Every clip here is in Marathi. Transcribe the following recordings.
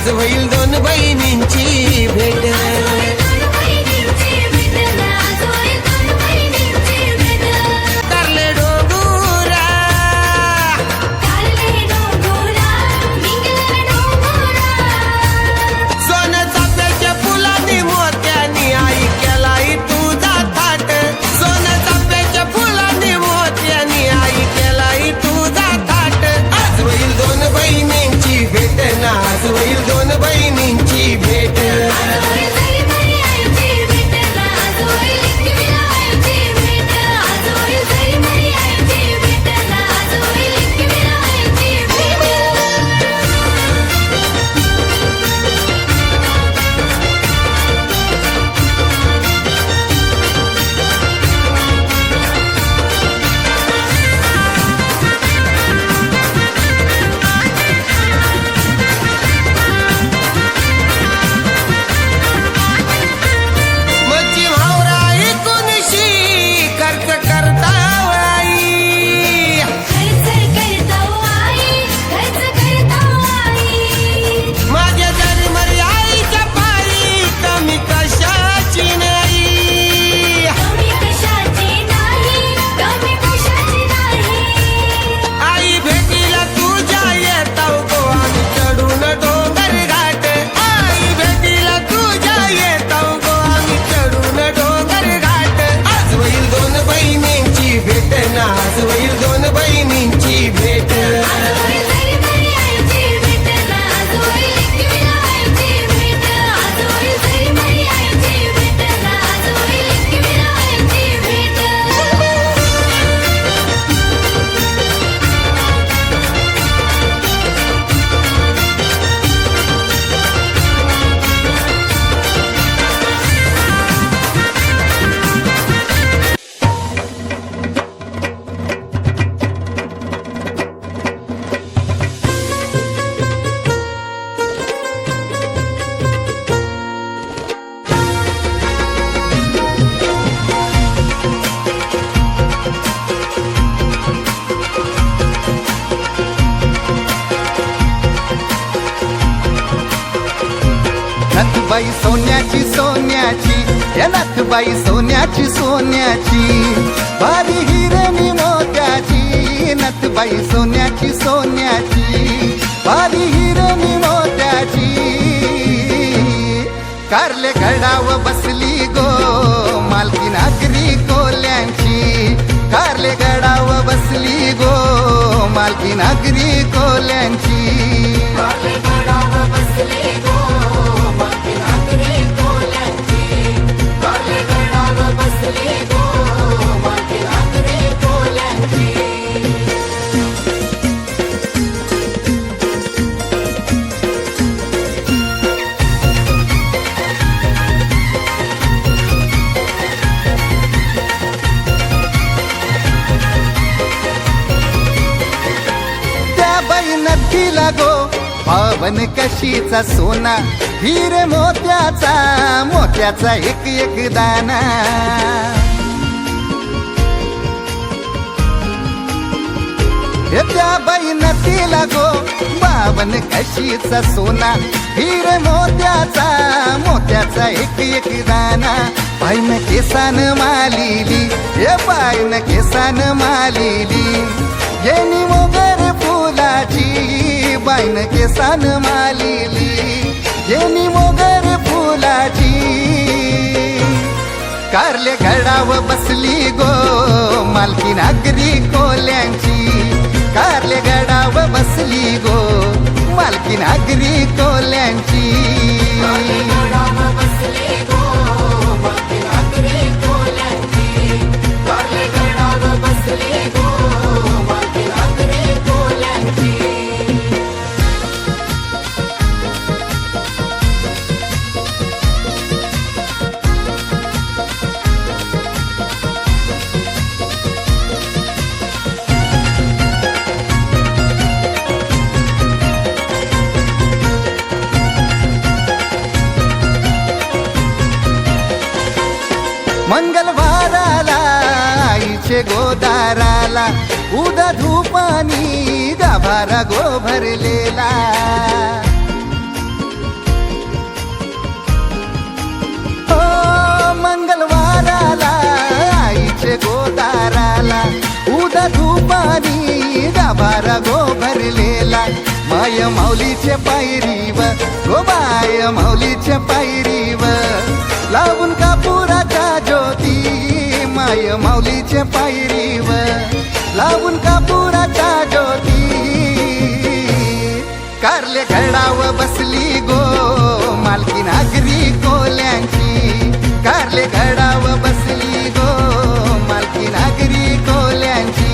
आज होईल दोन बहिणींची भेट. आज होईल दोन बहिणींची भेट. आज होईल दोन बहिणींची भेट. नाथबाई सोन्याची सोन्याची, या नाथबाई सोन्याची सोन्याची, भारी हिरणी मोत्याची. नाथबाई सोन्याची सोन्याची, भारी हिरणी मोत्याची. कारले गडाव बसली गो मालकी नागरी कोल्यांची. कारले गडाव बसली गो मालकी नागरी कोल्यांची. नथीला गो पावन कशीचा सोना, हिरे मोत्याचा मोत्याचा एक एक दाना. त्या बाई नथीला गो पावन कशीचा सोना, हिरे मोत्याचा मोत्याचा एक एक दाना. बाईन केसान मालिली, हे बाईन केसान मालिली, येणी मोगर फुलाची. बाईन केसान मालिली, येणी मोगर फुलाची. कारले गडाव बसली गो मालकी नागरी कोल्यांची. कारले गडाव बसली गो मालकी नागरी कोल्यांची. मंगलवाराला आईचे गोदाराला, उदा धूपानी गाभारा गो भरलेला. बाय माऊलीच्या पायरीवर गो बाय माऊलीच्या पायरीवर लावून कापुराच्या ज्योती माय माऊलीच्या पायरीवर लावून कापुराच्या ज्योती कारले घडाव बसली गो मालकी नागरी कोल्यांची कारले घडाव बसली गो मालकी नागरी कोल्यांची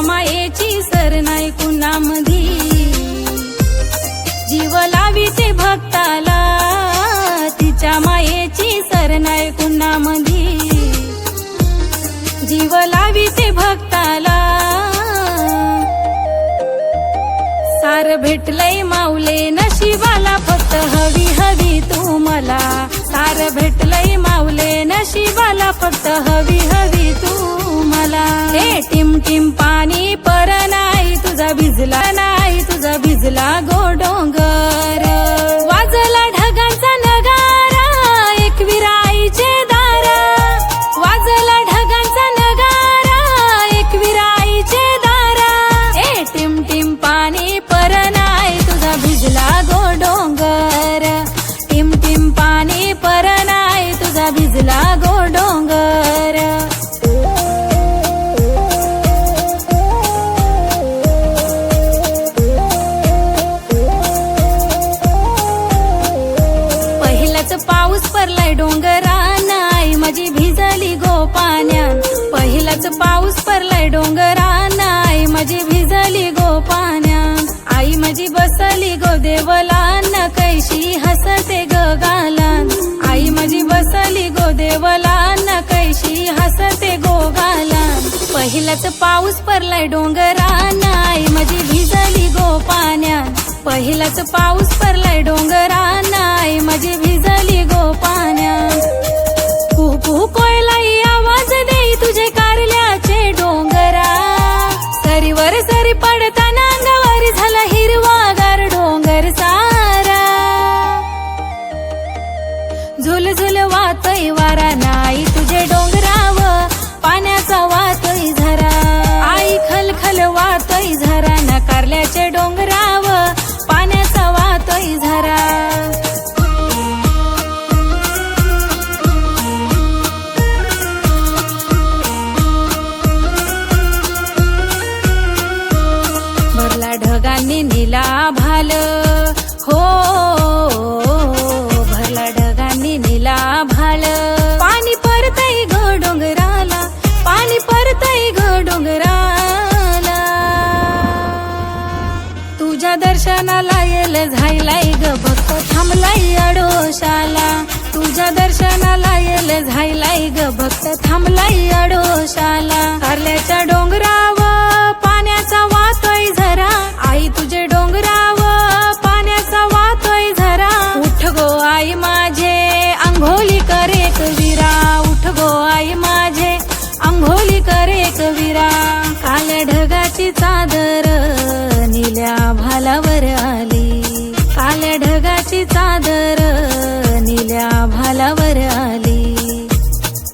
मायेची सर नाही कुणामधी जीव लाविते भक्ताला तिच्या मायेची सर नाही कुणामधी जीव लाविते भक्ताला सार भेटलंय माऊले नशिबाला फक्त हवी हवी तू मला सार भेटलंय माऊले नशिबाला फक्त हवी हवी तू मला हे टिम टिम पाणी पर नाही तुझा भिजला नाही तुझा भिजला गो डोंगर वाजला ढगांचा नगारा एकवीर आईचे दारा वाजला ढगांचा नगारा एकवीर आईचे दारा हे टिम टिम पाणी पर नाही तुझा भिजला गो डोंगर टिम टिम पाणी पर नाही तुझा भिजला गो डोंगर पाऊस पडलाय डोंगरान आई माझी भिजली गो पाण्यात पहिलाच पाऊस पडलाय डोंगरान आई माझी भिजली गो पाण्यात आई माझी बसली गो देवलान कैशी हसते ग गालान आई माझी बसली गो देवलान कैशी हसते गो गालान पहिलाच पाऊस पडलाय डोंगरान आई माझी भिजली गो पाण्यात पहिलाच पाऊस पडलाय डोंगरान आई माझी भिजली गो पाण्यात कुहू कोयलाई आवाज देई तुझे कारल्याचे डोंगरा सरीवर सरी पडताना अंगावर झाला हिरवागार डोंगर सारा झुल झुल वातोय वारा नाही तुझे डोंगराव पाण्याचा वातोय झरा आई खल खल वातोय झरा ना कारल्याचे डोंगराव पाण्याचा वातोय झरा दर्शनाला येल झायलाय ग भक्त थांबलाय अडोशाला. तुझ्या दर्शनाला येल झायलाय ग भक्त थांबलाय अडोशाला. कारल्याच्या डोंगराव पाण्याचा वाहतोय झरा, आई तुझे डोंगराव पाण्याचा वाहतोय झरा. उठ गो आई माझे अंघोली करे कवीरा, उठ गो आई माझे अंघोली करे कवीरा. काल्या ढगाची चादर निल्या भालावर आली, काल्या ढगाची चादर निल्या भालावर आली.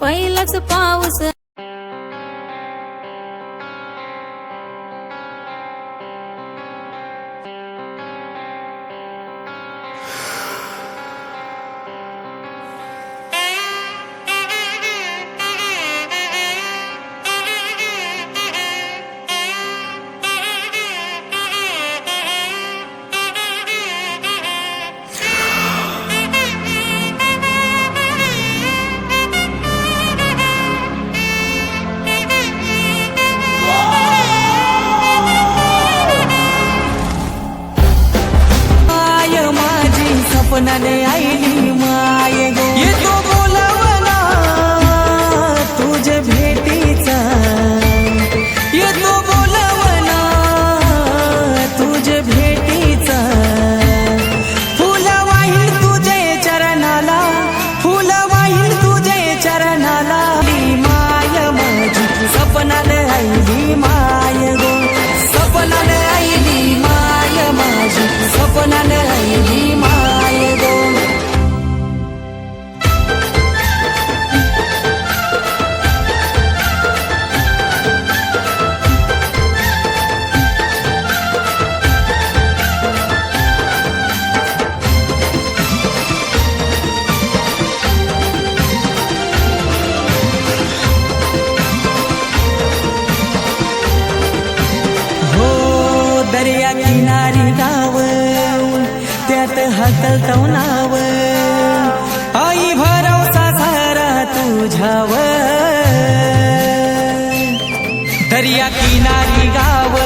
पहिलाच पाऊस सपनाने आईली माय गो, येतो बोलावला तुझे भेटीचा, येतो बोलावला तुझे भेटीचा. फुलं वाहील तुझे चरणाला, फुलं वाहील तुझे चरणाला. माय माझी सपनाने आईली माय गो, सपनाने आईली माय माझी, सपनाने आईली माय गो. दर्या किनारी गाव त्यात हकलतो नाव, आई भरोसा सारा तुझ्यावर. दर्या किनारी गाव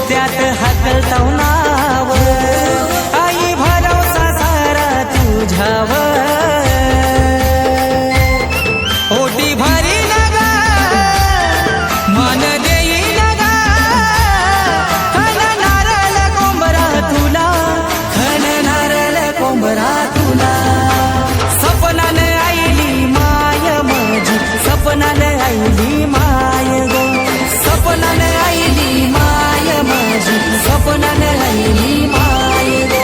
त्यात हकलतो नाव, आई भरोसा सारा तुझ्यावर. ओटी भरी नगा मन देई नगा, खन नारळ कोंबरा तुला, खन नारळ कोंबरा तुला. सपनाने आईली माय माझी, सपनाने आईली माय गो, सपनाने आईली माय माझी, सपनाने आईली माय गो.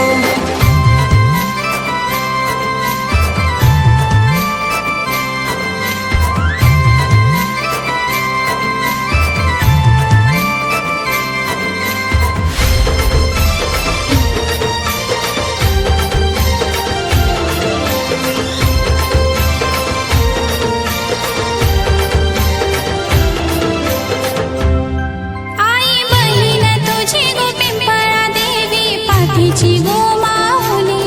आई बहीण तुझी गो पिंपळा देवी, पाठीची गो माऊली.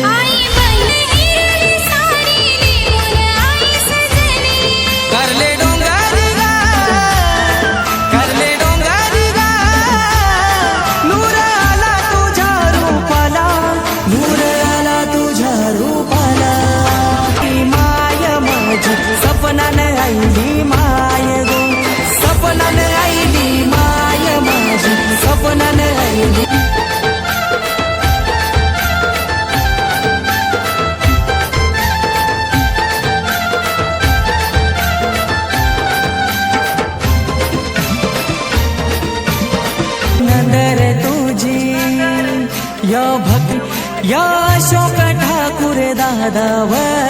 आई बहीण हिरवी साडी नेऊन आई सजली, करले डोंगरी गा, करले डोंगरी गा. नूर आला तुझ्या रूपाला, नूर आला तुझ्या रूपाला. ती माय माझी सपनाने आईली माय गो, सपनाने आईली माय माझी, सपनाने आईली. नंदर तुझी या भक्ती या शोक ठाकूर दादावर.